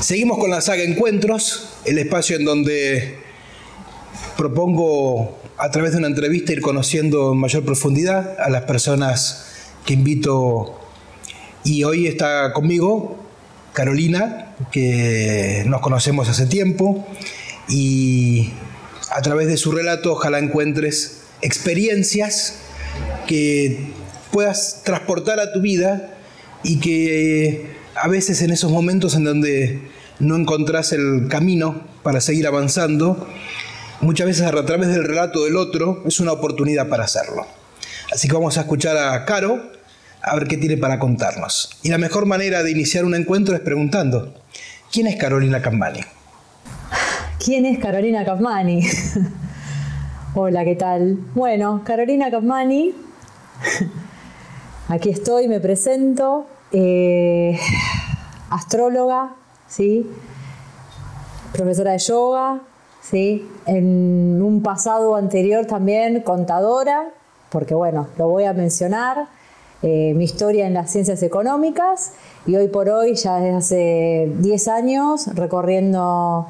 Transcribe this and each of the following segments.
Seguimos con la saga Encuentros, el espacio en donde propongo a través de una entrevista ir conociendo en mayor profundidad a las personas que invito. Y hoy está conmigo Carolina, que nos conocemos hace tiempo, y a través de su relato ojalá encuentres experiencias que puedas transportar a tu vida y que a veces en esos momentos en donde no encontrás el camino para seguir avanzando, muchas veces a través del relato del otro es una oportunidad para hacerlo. Así que vamos a escuchar a Caro a ver qué tiene para contarnos. Y la mejor manera de iniciar un encuentro es preguntando: ¿quién es Carolina Capmany? ¿Quién es Carolina Capmany? Hola, ¿qué tal? Bueno, Carolina Capmany, aquí estoy, me presento, astróloga, ¿sí? Profesora de yoga, ¿sí? En un pasado anterior también contadora, porque bueno, lo voy a mencionar, mi historia en las ciencias económicas, y hoy por hoy, ya desde hace 10 años, recorriendo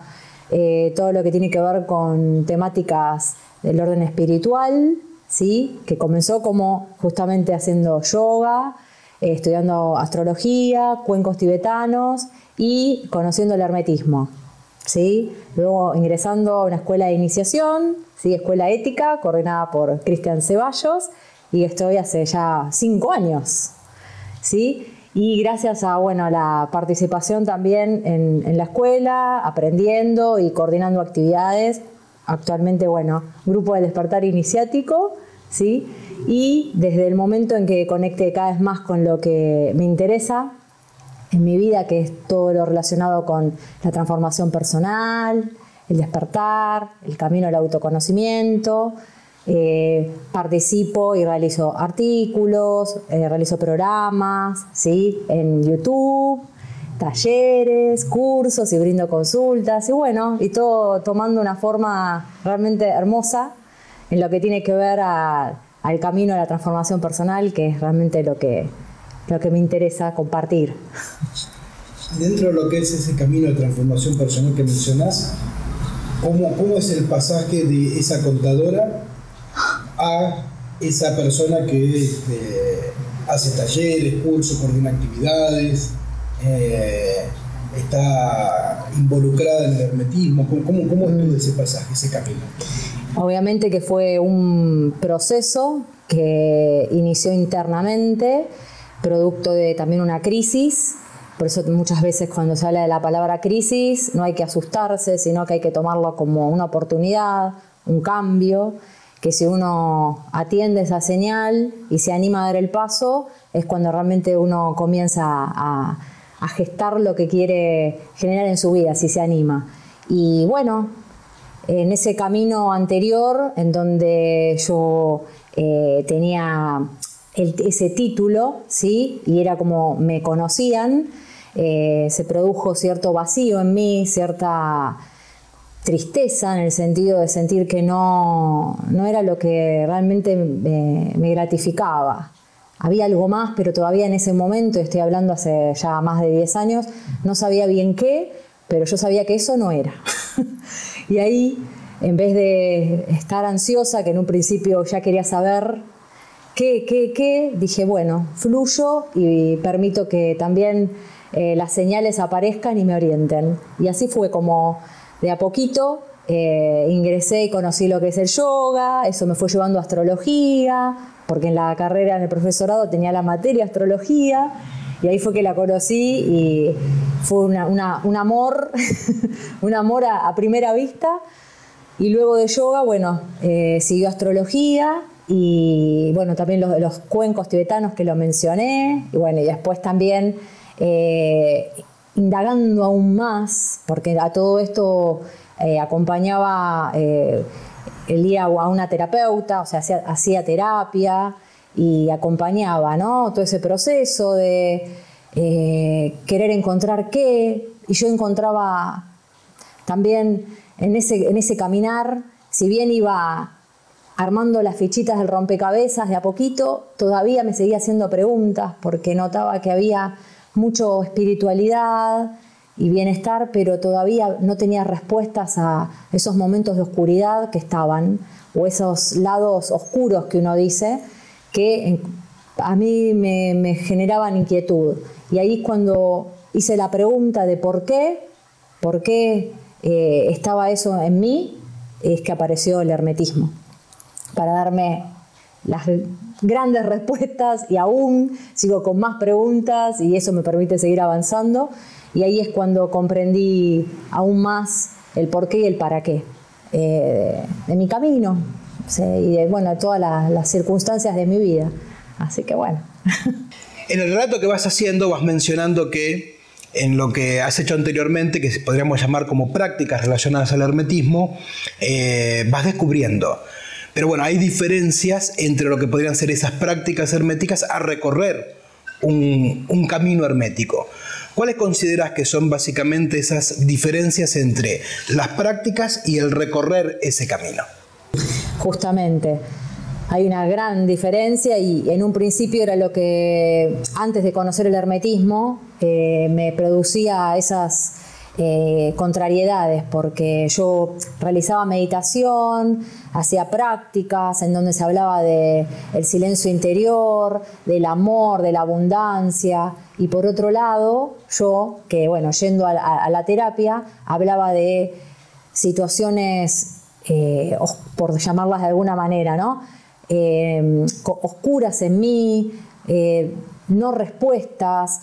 todo lo que tiene que ver con temáticas del orden espiritual, ¿sí? Que comenzó como justamente haciendo yoga, estudiando astrología, cuencos tibetanos y conociendo el hermetismo, ¿sí? Luego ingresando a una escuela de iniciación, ¿sí? Escuela ética, coordinada por Cristian Ceballos, y estoy hace ya 5 años, ¿sí? Y gracias a, bueno, la participación también en la escuela, aprendiendo y coordinando actividades, actualmente, bueno, Grupo del Despertar Iniciático, ¿sí? Y desde el momento en que conecte cada vez más con lo que me interesa en mi vida, que es todo lo relacionado con la transformación personal, el despertar, el camino al autoconocimiento, participo y realizo artículos, realizo programas, ¿sí? En YouTube, talleres, cursos y brindo consultas, y bueno, y todo tomando una forma realmente hermosa en lo que tiene que ver al camino a la transformación personal, que es realmente lo que me interesa compartir. Dentro de lo que es ese camino de transformación personal que mencionás, ¿cómo es el pasaje de esa contadora a esa persona que hace talleres, cursos, coordina actividades, está involucrada en el hermetismo? ¿Cómo es todo ese pasaje, ese camino? Obviamente que fue un proceso que inició internamente, producto de también una crisis. Por eso muchas veces cuando se habla de la palabra crisis no hay que asustarse, sino que hay que tomarlo como una oportunidad, un cambio, que si uno atiende esa señal y se anima a dar el paso, es cuando realmente uno comienza a gestar lo que quiere generar en su vida, si se anima. Y bueno, en ese camino anterior, en donde yo tenía ese título, ¿sí? Y era como me conocían, se produjo cierto vacío en mí, cierta tristeza, en el sentido de sentir que no era lo que realmente me gratificaba. Había algo más, pero todavía en ese momento, estoy hablando hace ya más de 10 años, no sabía bien qué, pero yo sabía que eso no era. Y ahí, en vez de estar ansiosa, que en un principio ya quería saber qué, dije, bueno, fluyo y permito que también las señales aparezcan y me orienten. Y así fue como de a poquito ingresé y conocí lo que es el yoga, eso me fue llevando a astrología, porque en la carrera, en el profesorado, tenía la materia astrología, y ahí fue que la conocí y fue un amor, un amor a primera vista. Y luego de yoga, bueno, siguió astrología y bueno, también los cuencos tibetanos que lo mencioné, y bueno, y después también indagando aún más, porque a todo esto acompañaba el día a una terapeuta, o sea, hacía terapia y acompañaba, ¿no? Todo ese proceso de querer encontrar qué, y yo encontraba también en ese caminar, si bien iba armando las fichitas del rompecabezas de a poquito, todavía me seguía haciendo preguntas porque notaba que había mucha espiritualidad, y bienestar, pero todavía no tenía respuestas a esos momentos de oscuridad que estaban, o esos lados oscuros que uno dice, que a mí me generaban inquietud. Y ahí cuando hice la pregunta de por qué estaba eso en mí, es que apareció el hermetismo, para darme las grandes respuestas, y aún sigo con más preguntas y eso me permite seguir avanzando. Y ahí es cuando comprendí aún más el por qué y el para qué de mi camino, ¿sí? Y de todas las circunstancias de mi vida. Así que bueno. En el relato que vas haciendo vas mencionando que en lo que has hecho anteriormente, que podríamos llamar como prácticas relacionadas al hermetismo, vas descubriendo. Pero bueno, hay diferencias entre lo que podrían ser esas prácticas herméticas a recorrer un camino hermético. ¿Cuáles consideras que son básicamente esas diferencias entre las prácticas y el recorrer ese camino? Justamente, hay una gran diferencia, y en un principio era lo que, antes de conocer el hermetismo, me producía esas contrariedades, porque yo realizaba meditación, hacía prácticas en donde se hablaba de el silencio interior, del amor, de la abundancia, y por otro lado yo, que yendo a la terapia, hablaba de situaciones, por llamarlas de alguna manera, ¿no? Oscuras en mí, no respuestas,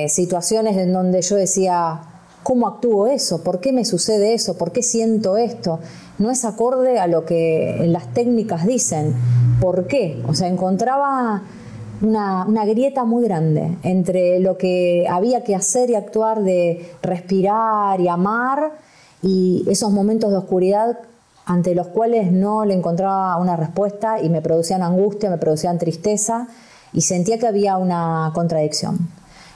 situaciones en donde yo decía, ¿cómo actúo eso? ¿Por qué me sucede eso? ¿Por qué siento esto? No es acorde a lo que las técnicas dicen. ¿Por qué? O sea, encontraba una grieta muy grande entre lo que había que hacer y actuar, de respirar y amar, y esos momentos de oscuridad ante los cuales no le encontraba una respuesta y me producían angustia, me producían tristeza, y sentía que había una contradicción.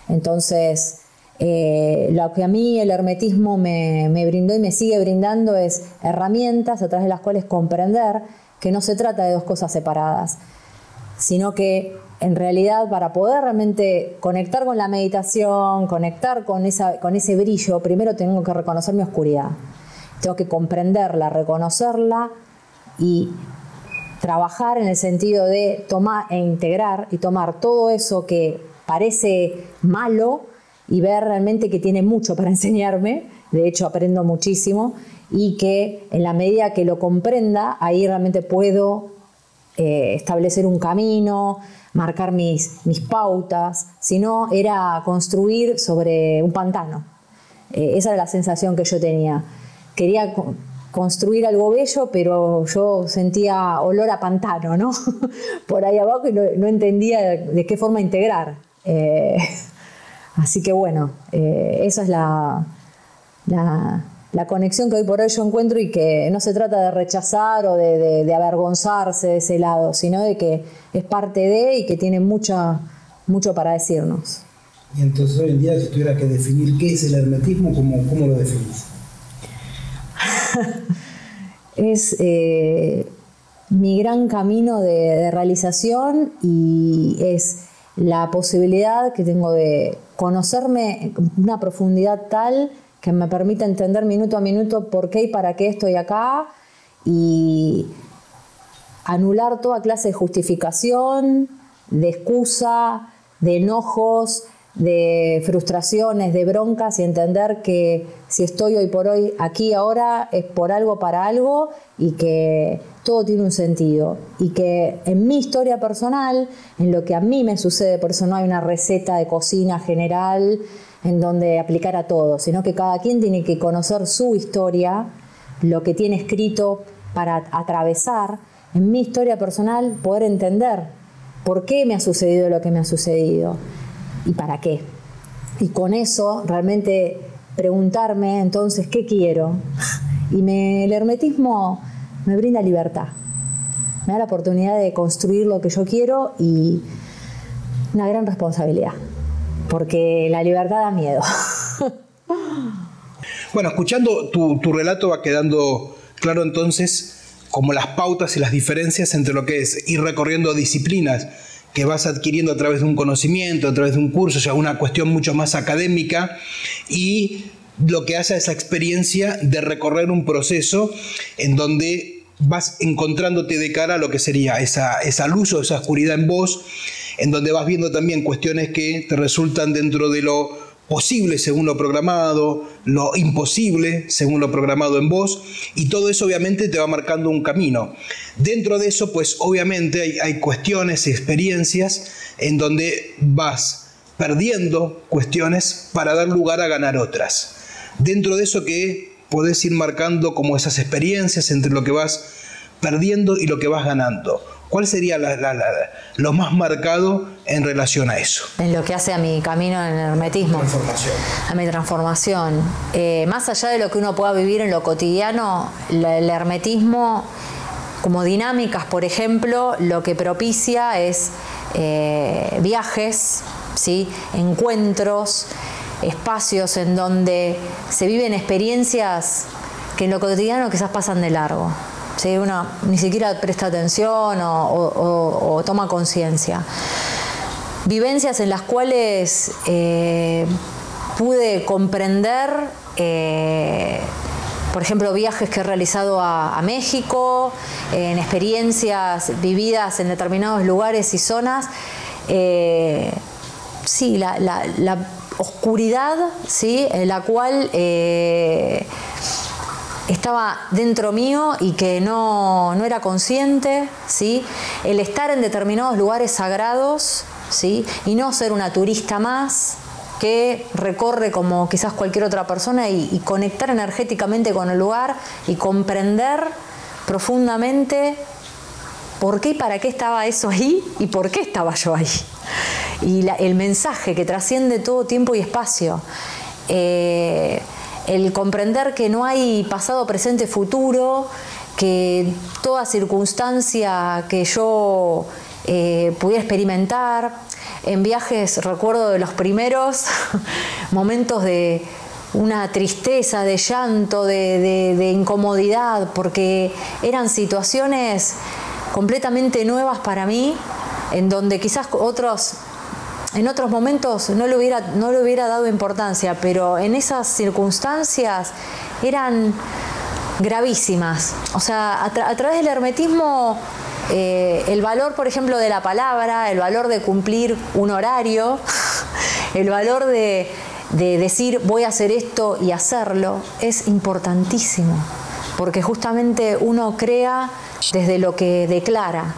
Entonces, lo que a mí el hermetismo me brindó y me sigue brindando es herramientas a través de las cuales comprender que no se trata de dos cosas separadas, sino que en realidad, para poder realmente conectar con la meditación, conectar con ese brillo, primero tengo que reconocer mi oscuridad. Tengo que comprenderla, reconocerla y trabajar en el sentido de tomar e integrar y tomar todo eso que parece malo y ver realmente que tiene mucho para enseñarme. De hecho, aprendo muchísimo, y que en la medida que lo comprenda, ahí realmente puedo establecer un camino, marcar mis pautas. Si no, era construir sobre un pantano. Esa era la sensación que yo tenía. Quería construir algo bello, pero yo sentía olor a pantano, ¿no? Por ahí abajo, y no entendía de qué forma integrar. Así que esa es la conexión que hoy por hoy yo encuentro, y que no se trata de rechazar o de avergonzarse de ese lado, sino de que es parte de, y que tiene mucho para decirnos. Y entonces hoy en día, si tuviera que definir qué es el hermetismo, ¿cómo lo definís? Es mi gran camino de realización, y es la posibilidad que tengo de conocerme en una profundidad tal que me permita entender minuto a minuto por qué y para qué estoy acá, y anular toda clase de justificación, de excusa, de enojos, de frustraciones, de broncas, y entender que si estoy hoy por hoy aquí ahora es por algo, para algo, y que todo tiene un sentido, y que en mi historia personal, en lo que a mí me sucede, por eso no hay una receta de cocina general en donde aplicar a todo, sino que cada quien tiene que conocer su historia, lo que tiene escrito para atravesar. En mi historia personal, poder entender por qué me ha sucedido lo que me ha sucedido y para qué. Y con eso realmente preguntarme entonces qué quiero. Y el hermetismo me brinda libertad, me da la oportunidad de construir lo que yo quiero, y una gran responsabilidad, porque la libertad da miedo. Bueno, escuchando tu relato va quedando claro entonces como las pautas y las diferencias entre lo que es ir recorriendo disciplinas que vas adquiriendo a través de un conocimiento, a través de un curso, o sea, una cuestión mucho más académica, y lo que hace esa experiencia de recorrer un proceso en donde vas encontrándote de cara a lo que sería esa luz o esa oscuridad en vos, en donde vas viendo también cuestiones que te resultan dentro de lo posible según lo programado, lo imposible según lo programado en vos, y todo eso obviamente te va marcando un camino. Dentro de eso, pues obviamente hay cuestiones y experiencias en donde vas perdiendo cuestiones para dar lugar a ganar otras. Dentro de eso que podés ir marcando como esas experiencias entre lo que vas perdiendo y lo que vas ganando. ¿Cuál sería lo más marcado en relación a eso? En lo que hace a mi camino en el hermetismo. A mi transformación. Más allá de lo que uno pueda vivir en lo cotidiano, el hermetismo, como dinámicas, por ejemplo, lo que propicia es viajes, ¿sí? Encuentros, espacios en donde se viven experiencias que en lo cotidiano quizás pasan de largo. ¿Sí? Uno ni siquiera presta atención o toma conciencia. Vivencias en las cuales pude comprender, por ejemplo, viajes que he realizado a México, en experiencias vividas en determinados lugares y zonas. Sí, la oscuridad, ¿sí? En la cual estaba dentro mío y que no era consciente, ¿sí? El estar en determinados lugares sagrados, ¿sí? Y no ser una turista más que recorre como quizás cualquier otra persona y conectar energéticamente con el lugar y comprender profundamente por qué y para qué estaba eso ahí y por qué estaba yo ahí. Y el mensaje que trasciende todo tiempo y espacio. El comprender que no hay pasado, presente, futuro, que toda circunstancia que yo pudiera experimentar. En viajes recuerdo de los primeros momentos de una tristeza, de llanto, de incomodidad, porque eran situaciones completamente nuevas para mí, en donde quizás en otros momentos no le hubiera dado importancia, pero en esas circunstancias eran gravísimas. O sea, a través del hermetismo, el valor, por ejemplo, de la palabra, el valor de cumplir un horario, el valor de decir voy a hacer esto y hacerlo, es importantísimo, porque justamente uno crea desde lo que declara.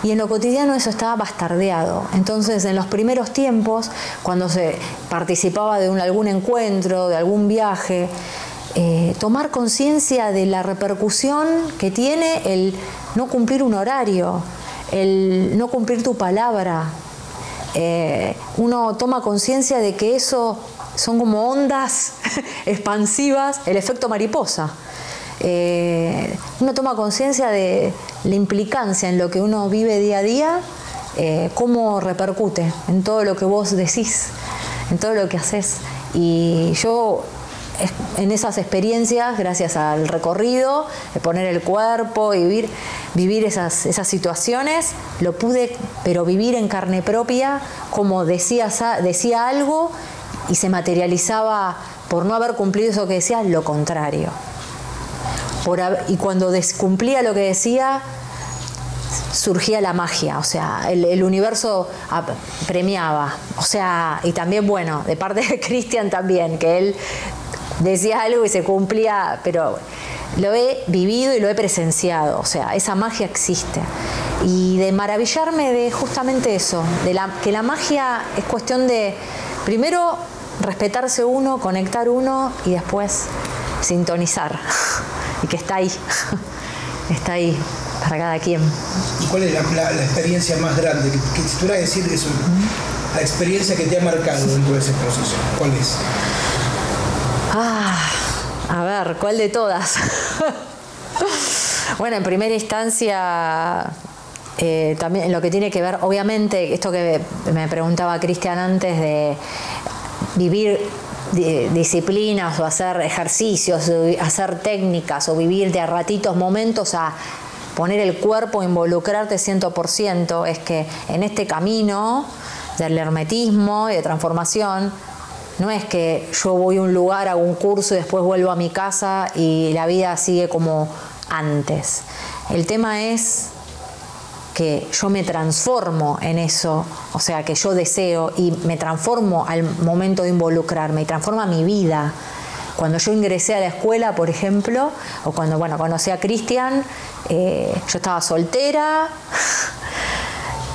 Y en lo cotidiano eso estaba bastardeado. Entonces, en los primeros tiempos, cuando se participaba de algún encuentro, de algún viaje, tomar conciencia de la repercusión que tiene el no cumplir un horario, el no cumplir tu palabra. Uno toma conciencia de que eso son como ondas expansivas, el efecto mariposa. Uno toma conciencia de la implicancia en lo que uno vive día a día, cómo repercute en todo lo que vos decís, en todo lo que haces. Y yo en esas experiencias, gracias al recorrido, de poner el cuerpo y vivir esas situaciones, lo pude, pero vivir en carne propia, como decía algo y se materializaba, por no haber cumplido eso que decía, lo contrario. Y cuando descumplía lo que decía, surgía la magia, o sea, el universo premiaba. O sea, y también, bueno, de parte de Cristian también, que él decía algo y se cumplía, pero lo he vivido y lo he presenciado, o sea, esa magia existe. Y de maravillarme de justamente eso, que la magia es cuestión de, primero, respetarse uno, conectar uno y después sintonizar. Y que está ahí para cada quien. ¿Y cuál es la experiencia más grande? Que si tuvieras que decir eso, la experiencia que te ha marcado dentro de ese proceso, ¿cuál es? A ver, ¿cuál de todas? Bueno, en primera instancia, también en lo que tiene que ver, obviamente, esto que me preguntaba Cristian antes de vivir disciplinas o hacer ejercicios, hacer técnicas o vivir de a ratitos momentos a poner el cuerpo, involucrarte 100%, es que en este camino del hermetismo y de transformación, no es que yo voy a un lugar, hago un curso y después vuelvo a mi casa y la vida sigue como antes. El tema es que yo me transformo en eso, o sea, que yo deseo y me transformo al momento de involucrarme y transforma mi vida. Cuando yo ingresé a la escuela, por ejemplo, o cuando conocí a Cristian, yo estaba soltera,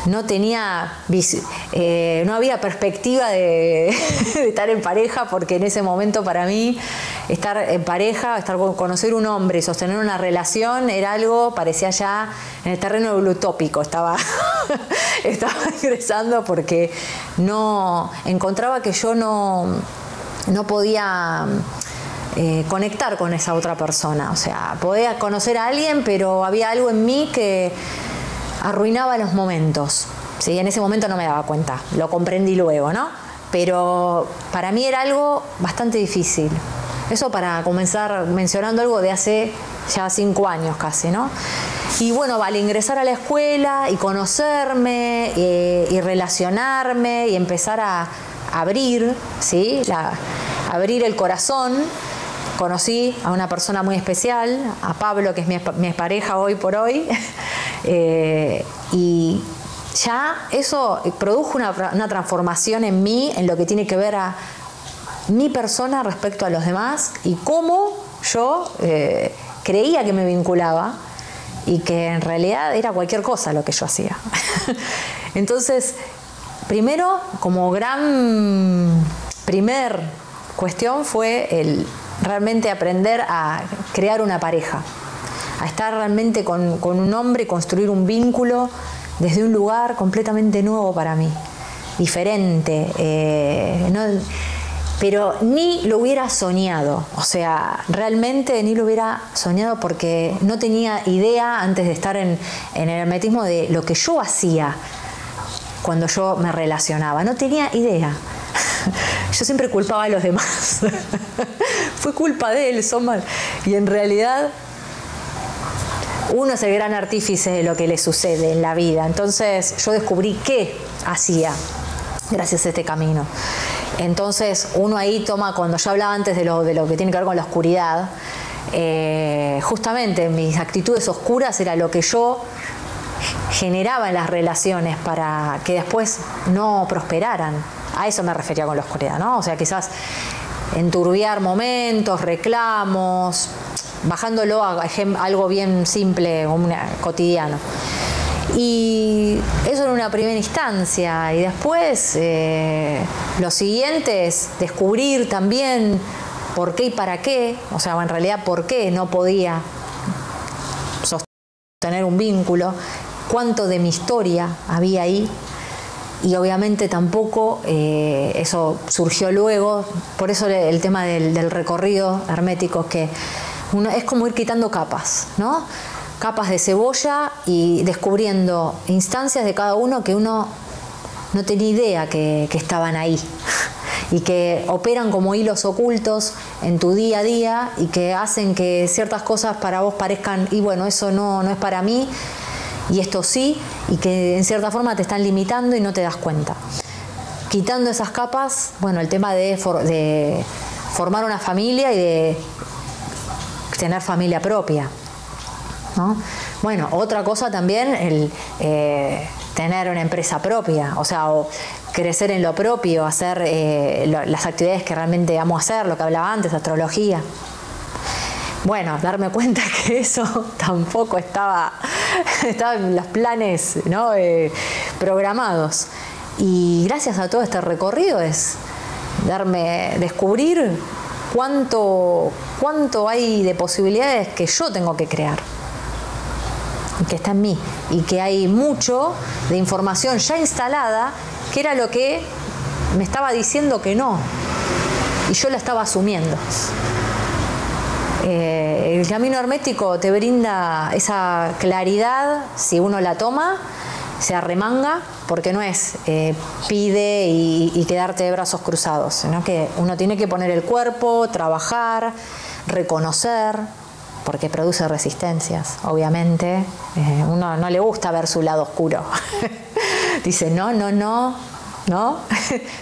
no había perspectiva de estar en pareja, porque en ese momento para mí estar en pareja, conocer un hombre y sostener una relación era algo, parecía ya en el terreno utópico, estaba ingresando, porque no encontraba que yo no podía conectar con esa otra persona. O sea, podía conocer a alguien, pero había algo en mí que arruinaba los momentos. ¿Sí? En ese momento no me daba cuenta, lo comprendí luego, ¿no? Pero para mí era algo bastante difícil. Eso para comenzar mencionando algo de hace ya 5 años casi, ¿no? Y bueno, al ingresar a la escuela y conocerme y relacionarme y empezar a abrir, ¿sí? Abrir el corazón, conocí a una persona muy especial, a Pablo, que es mi pareja hoy por hoy, y ya eso produjo una transformación en mí, en lo que tiene que ver a mi persona respecto a los demás y cómo yo creía que me vinculaba y que en realidad era cualquier cosa lo que yo hacía. Entonces, primero, como primer cuestión fue el realmente aprender a crear una pareja, a estar realmente con un hombre y construir un vínculo desde un lugar completamente nuevo para mí, diferente, pero ni lo hubiera soñado, o sea, realmente ni lo hubiera soñado, porque no tenía idea antes de estar en el hermetismo de lo que yo hacía cuando yo me relacionaba, no tenía idea. Yo siempre culpaba a los demás. Fue culpa de él, son mal. Y en realidad uno es el gran artífice de lo que le sucede en la vida. Entonces yo descubrí qué hacía gracias a este camino. Entonces uno ahí toma, cuando yo hablaba antes de lo que tiene que ver con la oscuridad, justamente mis actitudes oscuras era lo que yo generaba en las relaciones para que después no prosperaran. A eso me refería con la oscuridad, ¿no? O sea, quizás enturbiar momentos, reclamos, bajándolo a algo bien simple, cotidiano. Y eso en una primera instancia. Y después, lo siguiente es descubrir también por qué y para qué, o sea, en realidad por qué no podía sostener un vínculo, cuánto de mi historia había ahí. Y obviamente tampoco, eso surgió luego, por eso el tema del recorrido hermético, que es como ir quitando capas, ¿no? Capas de cebolla y descubriendo instancias de cada uno que uno no tenía idea que estaban ahí y que operan como hilos ocultos en tu día a día y que hacen que ciertas cosas para vos parezcan, y bueno, eso no es para mí, y esto sí, y que en cierta forma te están limitando y no te das cuenta. Quitando esas capas, bueno, el tema de formar una familia y de tener familia propia, ¿no? Bueno, otra cosa también, el tener una empresa propia, o sea, o crecer en lo propio, hacer las actividades que realmente amo hacer, lo que hablaba antes, astrología. Bueno, darme cuenta que eso tampoco estaba en los planes, ¿no? Programados. Y gracias a todo este recorrido es descubrir cuánto hay de posibilidades que yo tengo que crear, que está en mí, y que hay mucho de información ya instalada, que era lo que me estaba diciendo que no, y yo la estaba asumiendo. El camino hermético te brinda esa claridad si uno la toma, se arremanga, porque no es pide y quedarte de brazos cruzados, sino que uno tiene que poner el cuerpo, trabajar, reconocer, porque produce resistencias, obviamente. Uno no le gusta ver su lado oscuro. Dice, no,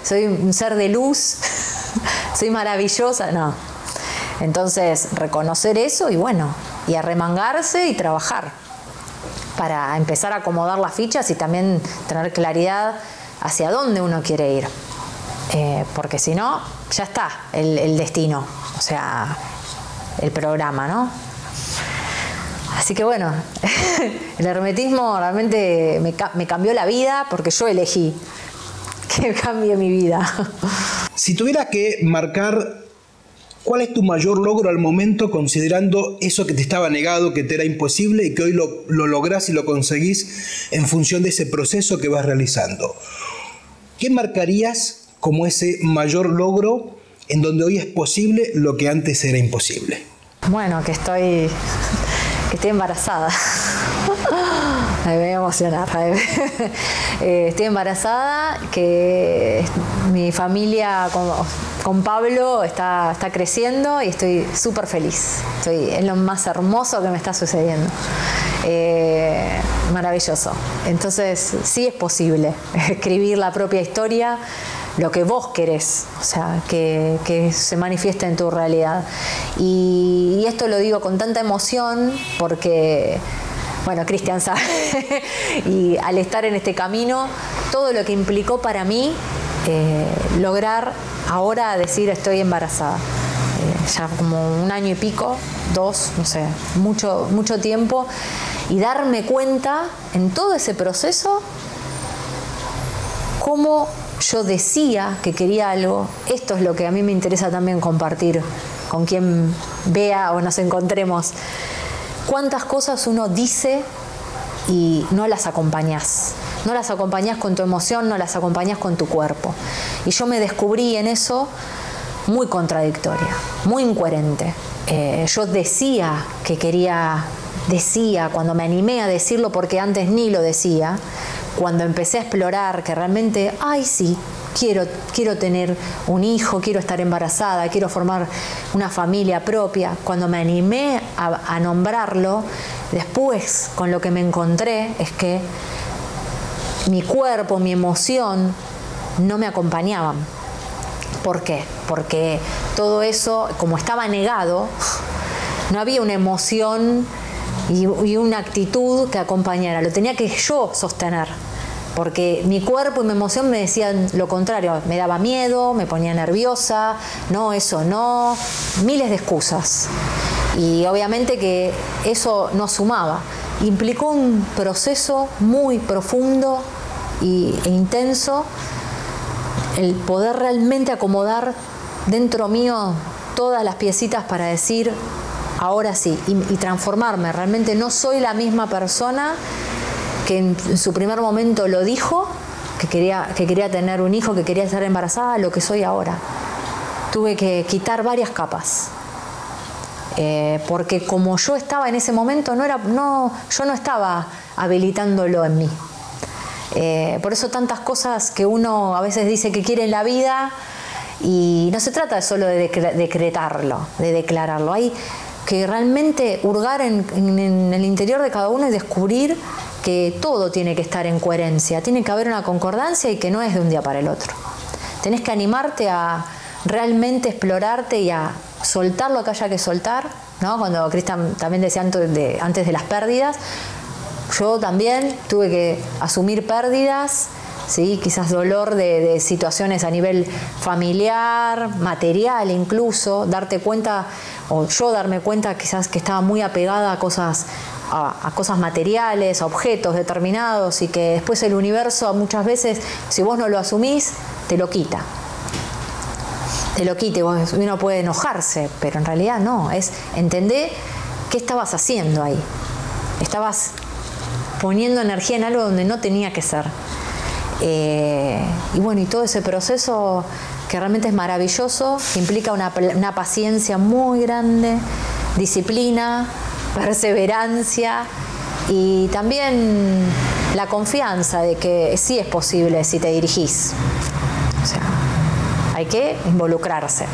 soy un ser de luz, soy maravillosa, no. Entonces, reconocer eso y bueno, y arremangarse y trabajar para empezar a acomodar las fichas y también tener claridad hacia dónde uno quiere ir. Porque si no, ya está el destino, o sea, el programa, ¿no? Así que bueno, el hermetismo realmente me cambió la vida porque yo elegí que cambie mi vida. Si tuvieras que marcar cuál es tu mayor logro al momento, considerando eso que te estaba negado, que te era imposible y que hoy lo lográs y lo conseguís en función de ese proceso que vas realizando, ¿qué marcarías como ese mayor logro en donde hoy es posible lo que antes era imposible? Bueno, que estoy embarazada. Me voy a emocionar. Estoy embarazada, que mi familia con Pablo está creciendo y estoy súper feliz. Es lo más hermoso que me está sucediendo. Maravilloso. Entonces, sí es posible escribir la propia historia, lo que vos querés, o sea, que se manifieste en tu realidad. Y esto lo digo con tanta emoción porque, bueno, Cristian sabe, y al estar en este camino, todo lo que implicó para mí lograr ahora decir estoy embarazada. Ya como 1 año y pico, 2, no sé, mucho tiempo, y darme cuenta en todo ese proceso cómo yo decía que quería algo. Esto es lo que a mí me interesa también compartir con quien vea o nos encontremos. Cuántas cosas uno dice y no las acompañás. No las acompañás con tu emoción, no las acompañás con tu cuerpo. Y yo me descubrí en eso muy contradictoria, muy incoherente. Yo decía que quería, cuando me animé a decirlo, porque antes ni lo decía, cuando empecé a explorar que realmente, ay sí, quiero tener un hijo, quiero estar embarazada, quiero formar una familia propia, cuando me animé a nombrarlo, después con lo que me encontré es que mi cuerpo, mi emoción no me acompañaban. ¿Por qué? Porque todo eso, como estaba negado, no había una emoción y una actitud que acompañara. Lo tenía que yo sostener, porque mi cuerpo y mi emoción me decían lo contrario. Me daba miedo, me ponía nerviosa, no, eso no, miles de excusas. Y obviamente que eso no sumaba. Implicó un proceso muy profundo e intenso, el poder realmente acomodar dentro mío todas las piecitas para decir ahora sí, y transformarme. Realmente no soy la misma persona que en su primer momento lo dijo, que quería tener un hijo, que quería estar embarazada, lo que soy ahora. Tuve que quitar varias capas, porque como yo estaba en ese momento, yo no estaba habilitándolo en mí. Por eso tantas cosas que uno a veces dice que quiere en la vida, y no se trata solo de decretarlo, de declararlo. Hay que realmente hurgar en el interior de cada uno y descubrir que todo tiene que estar en coherencia, tiene que haber una concordancia y que no es de un día para el otro. Tenés que animarte a realmente explorarte y a soltar lo que haya que soltar, ¿no? Cuando Cristian también decía antes de las pérdidas, yo también tuve que asumir pérdidas, ¿sí? Quizás dolor de situaciones a nivel familiar, material incluso, darte cuenta, o yo darme cuenta quizás que estaba muy apegada a cosas materiales, a objetos determinados, y que después el universo muchas veces, si vos no lo asumís, te lo quita. Uno puede enojarse, pero en realidad no, es entender qué estabas haciendo ahí. Estabas poniendo energía en algo donde no tenía que ser. Y bueno, y todo ese proceso que realmente es maravilloso, que implica una paciencia muy grande, disciplina, perseverancia y también la confianza de que sí es posible si te dirigís. O sea, hay que involucrarse.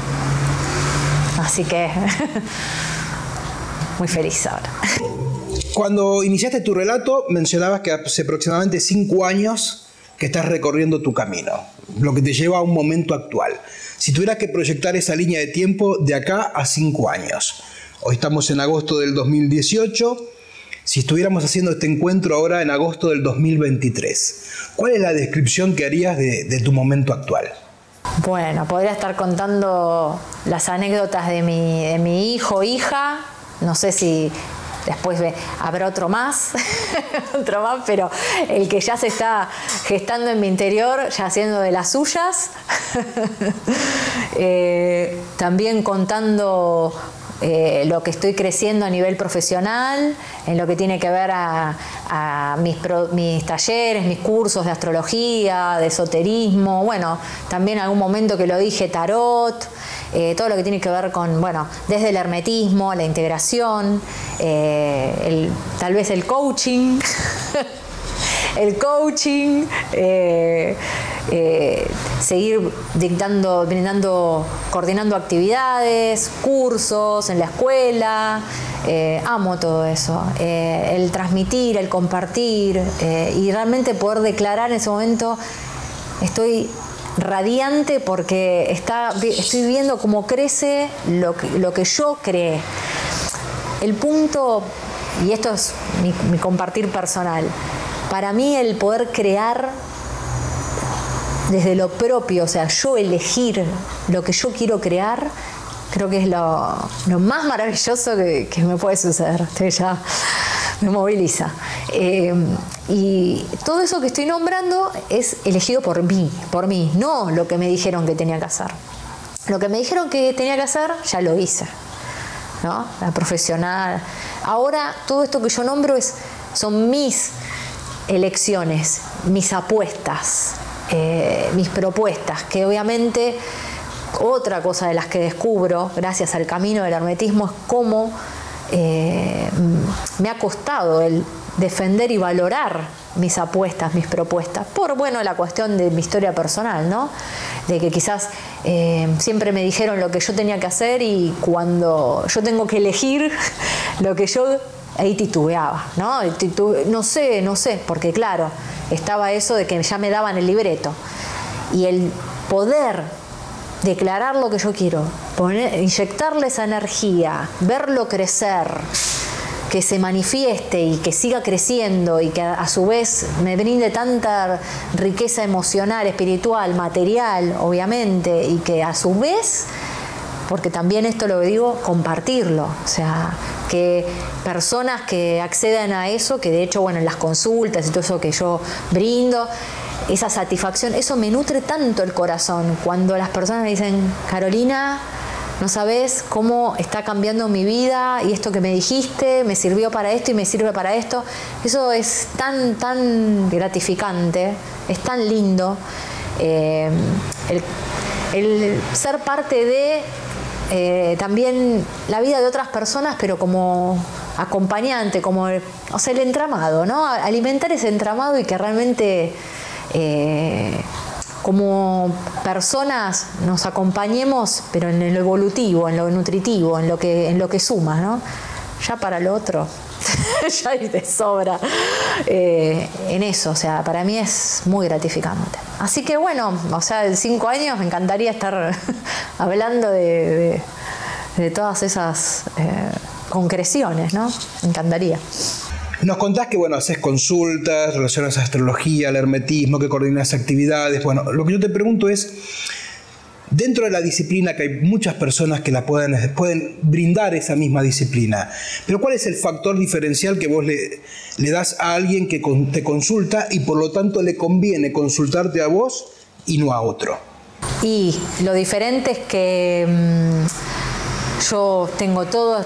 Así que muy feliz ahora. Cuando iniciaste tu relato, mencionabas que hace aproximadamente 5 años que estás recorriendo tu camino, lo que te lleva a un momento actual. Si tuvieras que proyectar esa línea de tiempo de acá a 5 años, hoy estamos en agosto del 2018, si estuviéramos haciendo este encuentro ahora en agosto del 2023, ¿cuál es la descripción que harías de tu momento actual? Bueno, podría estar contando las anécdotas de mi hijo, hija, no sé si después habrá otro más, pero el que ya se está gestando en mi interior, ya haciendo de las suyas. También contando lo que estoy creciendo a nivel profesional, en lo que tiene que ver a mis talleres, mis cursos de astrología, de esoterismo, bueno, también en algún momento que lo dije, tarot, todo lo que tiene que ver con, bueno, desde el hermetismo, la integración, tal vez el coaching, seguir coordinando actividades, cursos en la escuela. Amo todo eso, el transmitir, el compartir, y realmente poder declarar en ese momento, estoy radiante porque estoy viendo cómo crece lo que yo creé. El punto, y esto es mi compartir personal, para mí el poder crear desde lo propio, o sea, yo elegir lo que yo quiero crear, creo que es lo más maravilloso que me puede suceder. Ya me moviliza. Y todo eso que estoy nombrando es elegido por mí, no lo que me dijeron que tenía que hacer. Lo que me dijeron que tenía que hacer, ya lo hice, ¿no? La profesional. Ahora, todo esto que yo nombro son mis elecciones, mis apuestas, mis propuestas, que obviamente otra cosa de las que descubro gracias al camino del hermetismo es cómo me ha costado el defender y valorar mis apuestas, mis propuestas, por la cuestión de mi historia personal, ¿no? De que quizás siempre me dijeron lo que yo tenía que hacer, y cuando yo tengo que elegir lo que yo, ahí titubeaba, ¿no? No sé, porque claro, estaba eso de que ya me daban el libreto, y el poder declarar lo que yo quiero, inyectarle esa energía, verlo crecer, que se manifieste y que siga creciendo, y que a su vez me brinde tanta riqueza emocional, espiritual, material, obviamente, y que a su vez, porque también esto lo digo, compartirlo, o sea, que personas que accedan a eso, que de hecho, en las consultas y todo eso que yo brindo, esa satisfacción, eso me nutre tanto el corazón, cuando las personas me dicen: Carolina, no sabes cómo está cambiando mi vida, y esto que me dijiste me sirvió para esto y me sirve para esto. Eso es tan gratificante, es tan lindo, el ser parte de también la vida de otras personas, pero como acompañante, como el entramado, ¿no? Alimentar ese entramado, y que realmente como personas nos acompañemos, pero en lo evolutivo, en lo nutritivo, en lo que suma, ¿no? Ya para lo otro, ya hay de sobra en eso, o sea, para mí es muy gratificante. Así que en 5 años me encantaría estar hablando de todas esas concreciones, ¿no? Me encantaría. Nos contás que, haces consultas, relacionas a astrología, al hermetismo, que coordinas actividades. Lo que yo te pregunto es, dentro de la disciplina, que hay muchas personas que la pueden brindar esa misma disciplina, pero ¿cuál es el factor diferencial que vos le das a alguien que te consulta, y por lo tanto le conviene consultarte a vos y no a otro? Y lo diferente es que yo tengo todo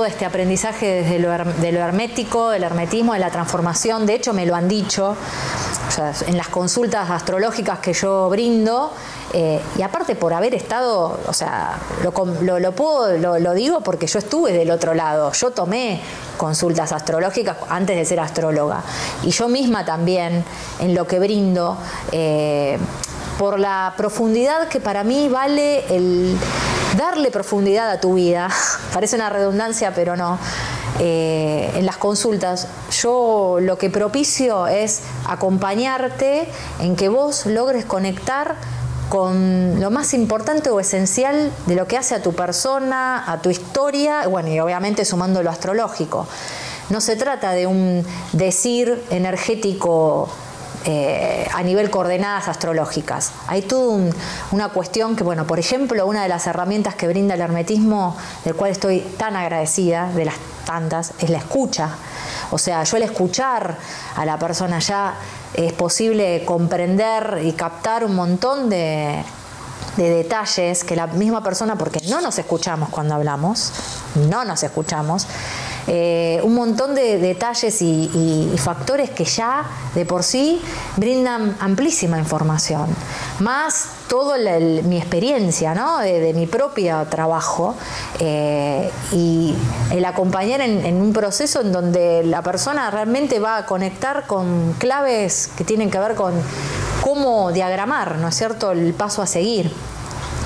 este aprendizaje desde de lo hermético, del hermetismo, de la transformación. De hecho, me lo han dicho, o sea, en las consultas astrológicas que yo brindo, y aparte por haber estado, o sea, lo digo porque yo estuve del otro lado. Yo tomé consultas astrológicas antes de ser astróloga, y yo misma también, en lo que brindo, por la profundidad que para mí vale el darle profundidad a tu vida, parece una redundancia, pero no, en las consultas, yo lo que propicio es acompañarte en que vos logres conectar con lo más importante o esencial de lo que hace a tu persona, a tu historia, bueno, y obviamente sumando lo astrológico. No se trata de un decir energético a nivel coordenadas astrológicas. Hay toda una cuestión que, bueno, por ejemplo, una de las herramientas que brinda el hermetismo, del cual estoy tan agradecida, de las tantas, es la escucha. O sea, yo al escuchar a la persona ya es posible comprender y captar un montón de detalles que la misma persona, porque no nos escuchamos cuando hablamos, no nos escuchamos, un montón de detalles y factores que ya de por sí brindan amplísima información, más toda mi experiencia, ¿no? de mi propio trabajo, y el acompañar en un proceso en donde la persona realmente va a conectar con claves que tienen que ver con cómo diagramar, ¿no es cierto?, el paso a seguir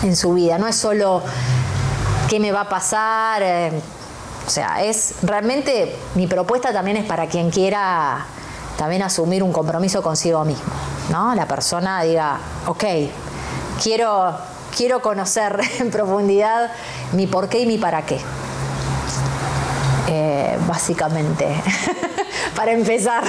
en su vida. No es solo qué me va a pasar, o sea, es realmente, mi propuesta también es para quien quiera también asumir un compromiso consigo mismo, ¿no? La persona diga, ok, quiero conocer en profundidad mi por qué y mi para qué. Básicamente, para empezar.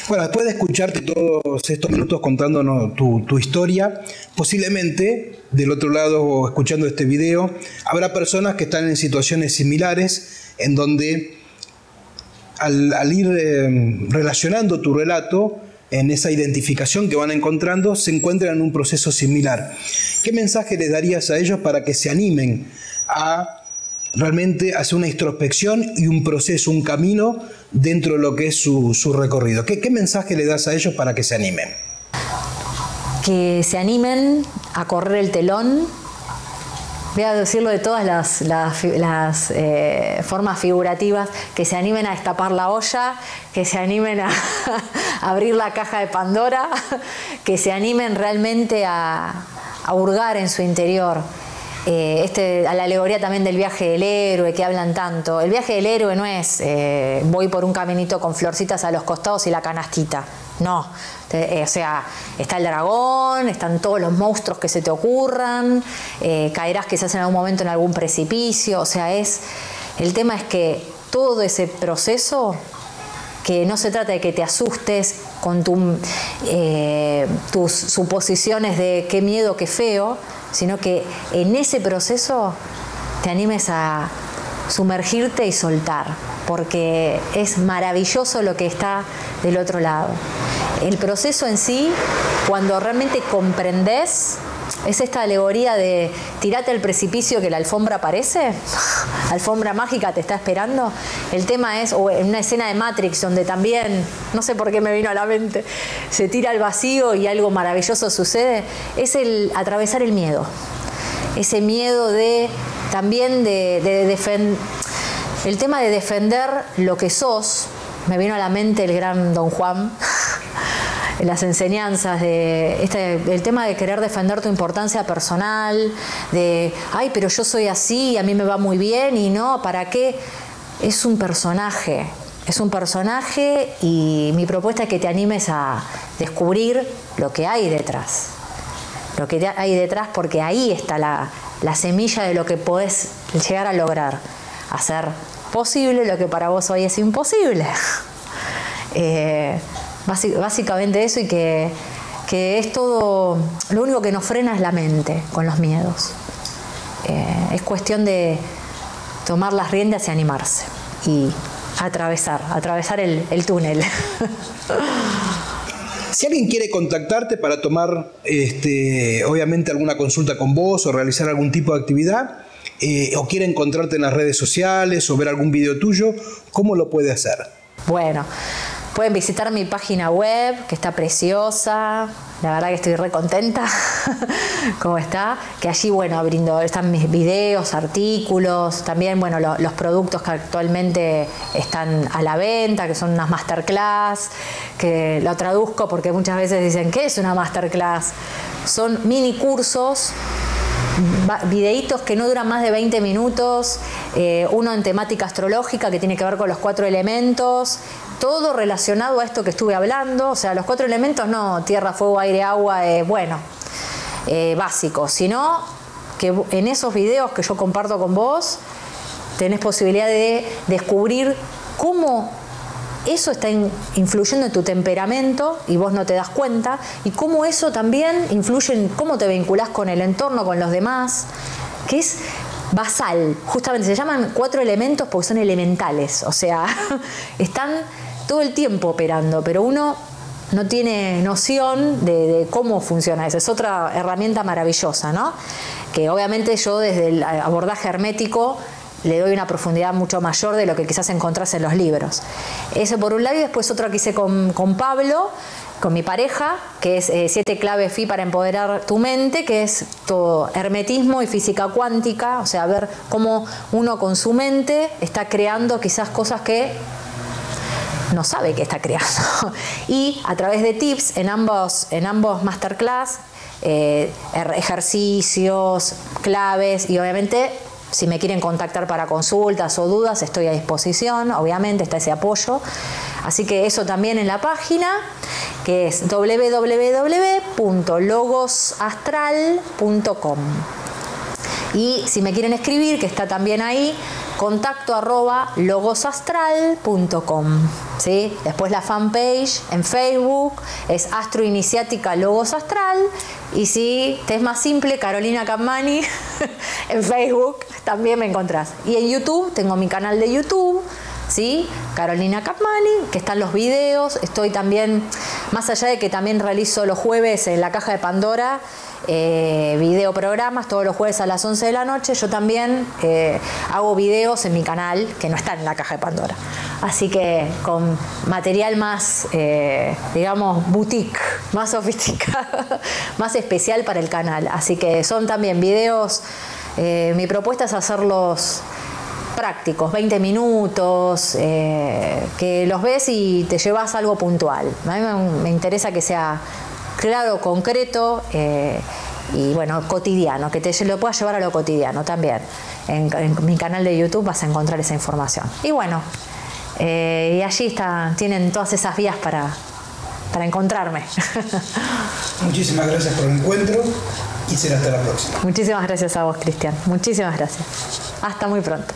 Bueno, después de escucharte todos estos minutos contándonos tu historia, posiblemente del otro lado, escuchando este video, habrá personas que están en situaciones similares, en donde al ir relacionando tu relato, en esa identificación que van encontrando, se encuentran en un proceso similar. ¿Qué mensaje les darías a ellos para que se animen a realmente hacer una introspección y un proceso, un camino dentro de lo que es su recorrido? ¿Qué mensaje le das a ellos para que se animen? Que se animen a correr el telón. Voy a decirlo de todas las formas figurativas, que se animen a destapar la olla, que se animen a abrir la caja de Pandora, que se animen realmente a hurgar en su interior. A la alegoría también del viaje del héroe que hablan tanto. El viaje del héroe no es voy por un caminito con florcitas a los costados y la canastita. No. O sea, está el dragón, están todos los monstruos que se te ocurran, caerás quizás en algún momento en algún precipicio. O sea, el tema es que todo ese proceso, que no se trata de que te asustes con tus suposiciones de qué miedo, qué feo, sino que en ese proceso te animes a sumergirte y soltar, porque es maravilloso lo que está del otro lado. El proceso en sí, cuando realmente comprendes, es esta alegoría de tirate al precipicio que la alfombra aparece, alfombra mágica te está esperando. El tema es, o en una escena de Matrix donde también, no sé por qué me vino a la mente, se tira al vacío y algo maravilloso sucede, es el atravesar el miedo. Ese miedo también de defender, el tema de defender lo que sos. Me vino a la mente el gran Don Juan, las enseñanzas el tema de querer defender tu importancia personal, de, ay, pero yo soy así, a mí me va muy bien, y no, ¿para qué? Es un personaje y mi propuesta es que te animes a descubrir lo que hay detrás. Lo que hay detrás, porque ahí está la semilla de lo que podés llegar a lograr. Hacer posible lo que para vos hoy es imposible. Básicamente eso, y que es todo, lo único que nos frena es la mente con los miedos. Es cuestión de tomar las riendas y animarse y atravesar el túnel. Si alguien quiere contactarte para tomar obviamente alguna consulta con vos o realizar algún tipo de actividad, o quiere encontrarte en las redes sociales o ver algún video tuyo, ¿cómo lo puede hacer? Bueno, pueden visitar mi página web, que está preciosa. La verdad que estoy re contenta cómo está. Que allí, bueno, están mis videos, artículos, también, bueno, los productos que actualmente están a la venta, que son unas masterclass, que lo traduzco porque muchas veces dicen, ¿qué es una masterclass? Son mini cursos videitos que no duran más de 20 minutos, uno en temática astrológica que tiene que ver con los 4 elementos, todo relacionado a esto que estuve hablando. O sea, los 4 elementos no tierra, fuego, aire, agua, básicos, sino que en esos videos que yo comparto con vos tenés posibilidad de descubrir cómo eso está influyendo en tu temperamento y vos no te das cuenta, y cómo eso también influye en cómo te vinculás con el entorno, con los demás, que es basal. Justamente se llaman 4 elementos porque son elementales, o sea, están todo el tiempo operando, pero uno no tiene noción de cómo funciona eso. Es otra herramienta maravillosa, ¿no? Que obviamente yo desde el abordaje hermético le doy una profundidad mucho mayor de lo que quizás encontrás en los libros. Eso por un lado, y después otro que hice con Pablo, con mi pareja, que es 7 claves FI para empoderar tu mente, que es todo hermetismo y física cuántica, o sea, ver cómo uno con su mente está creando quizás cosas que no sabe que está creando. Y a través de tips en ambos masterclass, ejercicios, claves, y obviamente si me quieren contactar para consultas o dudas, estoy a disposición, obviamente está ese apoyo. Así que eso también en la página, que es www.logosastral.com. Y si me quieren escribir, que está también ahí, contacto@logosastral.com, ¿sí? Después la fanpage en Facebook es Astroiniciática Logos Astral, y si te es más simple, Carolina Capmany en Facebook también me encontrás. Y en YouTube tengo mi canal de YouTube, ¿sí? Carolina Capmany, que están los videos. Estoy también, más allá de que también realizo los jueves en la Caja de Pandora, videoprogramas todos los jueves a las 11 de la noche, yo también hago videos en mi canal que no están en la Caja de Pandora. Así que con material más, digamos, boutique, más sofisticado, más especial para el canal. Así que son también videos, mi propuesta es hacerlos prácticos, 20 minutos, que los ves y te llevas algo puntual. A mí me interesa que sea claro, concreto y bueno, cotidiano, que te lo puedas llevar a lo cotidiano también. En mi canal de YouTube vas a encontrar esa información. Y bueno, y allí tienen todas esas vías para encontrarme. Muchísimas gracias por el encuentro y será hasta la próxima. Muchísimas gracias a vos, Cristian. Muchísimas gracias. Hasta muy pronto.